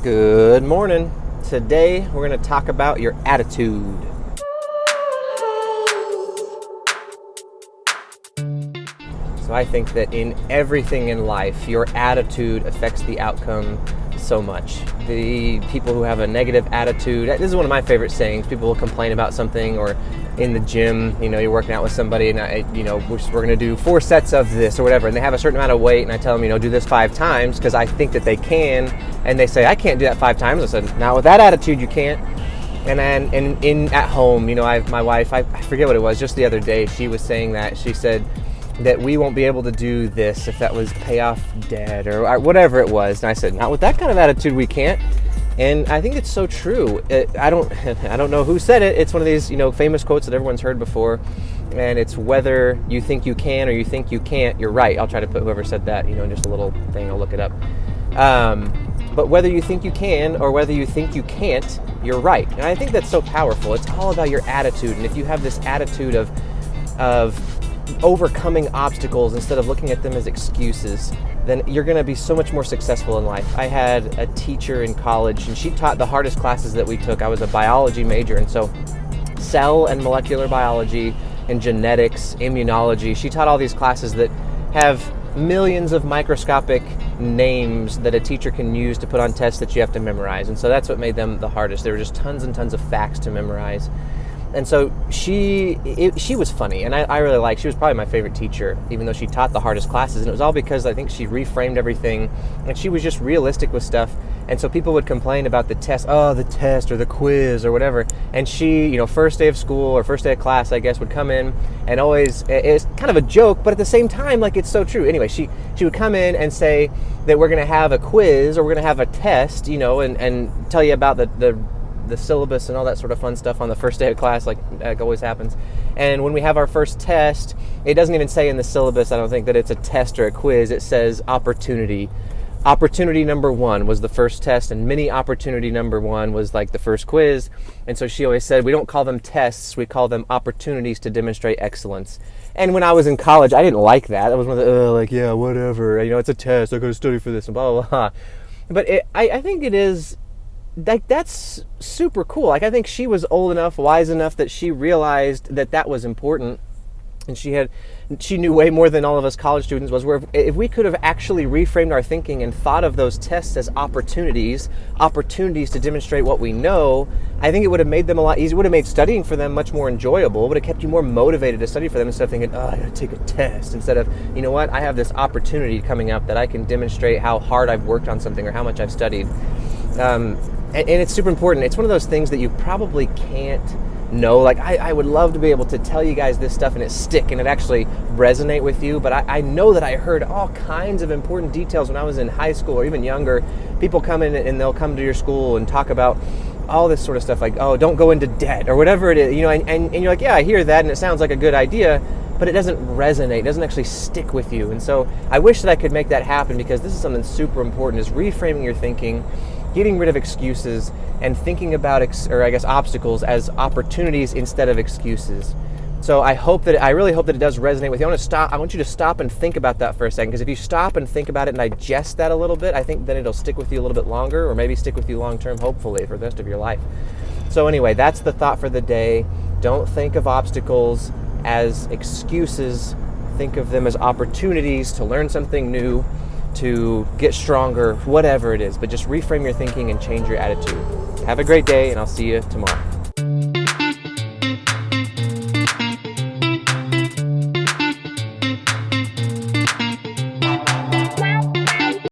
Good morning. Today we're going to talk about your attitude. So I think that in everything in life, your attitude affects the outcome so much. The people who have a negative attitude, this is one of my favorite sayings. People will complain about something, or in the gym, you're working out with somebody and we're going to do 4 sets of this or whatever, and they have a certain amount of weight, and I tell them, do this 5 times because I think that they can, and they say, I can't do that 5 times. I said, now with that attitude, you can't. And then at home, my wife, I forget what it was, just the other day, she was saying that, she said that we won't be able to do this if that was pay off debt or whatever it was. And I said, not with that kind of attitude, we can't. And I think it's so true. I don't know who said it. It's one of these, famous quotes that everyone's heard before. And it's whether you think you can or you think you can't, you're right. I'll try to put whoever said that, in just a little thing. I'll look it up. But whether you think you can or whether you think you can't, you're right. And I think that's so powerful. It's all about your attitude. And if you have this attitude of overcoming obstacles instead of looking at them as excuses, then you're going to be so much more successful in life. I had a teacher in college, and she taught the hardest classes that we took. I was a biology major, and so cell and molecular biology and genetics, immunology, she taught all these classes that have millions of microscopic names that a teacher can use to put on tests that you have to memorize. And so that's what made them the hardest. There were just tons and tons of facts to memorize. And so she was funny, and I really liked. She was probably my favorite teacher, even though she taught the hardest classes. And it was all because I think she reframed everything, and she was just realistic with stuff. And so people would complain about the test, the test or the quiz or whatever. And she, first day of school or first day of class, I guess, would come in and always, it's kind of a joke, but at the same time, like, it's so true. Anyway, she would come in and say that we're going to have a quiz or we're going to have a test, and tell you about the syllabus and all that sort of fun stuff on the first day of class, like always happens. And when we have our first test, it doesn't even say in the syllabus, I don't think, that it's a test or a quiz. It says opportunity. Opportunity number 1 was the first test, and mini opportunity number 1 was like the first quiz. And so she always said, we don't call them tests, we call them opportunities to demonstrate excellence. And when I was in college, I didn't like that. I was one of the, whatever, it's a test, I got to study for this, and blah, blah, blah. But I think it is, that's super cool. I think she was old enough, wise enough that she realized that was important, and she knew way more than all of us college students was. Where if we could have actually reframed our thinking and thought of those tests as opportunities to demonstrate what we know, I think it would have made them a lot easier. It would have made studying for them much more enjoyable. It would have kept you more motivated to study for them instead of thinking, I gotta take a test, instead of, I have this opportunity coming up that I can demonstrate how hard I've worked on something or how much I've studied. And it's super important. It's one of those things that you probably can't know. Like, I would love to be able to tell you guys this stuff and it stick and it actually resonate with you, but I know that I heard all kinds of important details when I was in high school or even younger. People come in and they'll come to your school and talk about all this sort of stuff, like, don't go into debt or whatever it is, and you're like, yeah, I hear that and it sounds like a good idea, but it doesn't resonate, it doesn't actually stick with you. And so I wish that I could make that happen, because this is something super important, is reframing your thinking, getting rid of excuses, and thinking about obstacles as opportunities instead of excuses. So I really hope that it does resonate with you. I want you to stop and think about that for a second, because if you stop and think about it and digest that a little bit, I think then it'll stick with you a little bit longer, or maybe stick with you long term, hopefully, for the rest of your life. So anyway, that's the thought for the day. Don't think of obstacles as excuses. Think of them as opportunities to learn something new, to get stronger, whatever it is. But just reframe your thinking and change your attitude. Have a great day, and I'll see you tomorrow.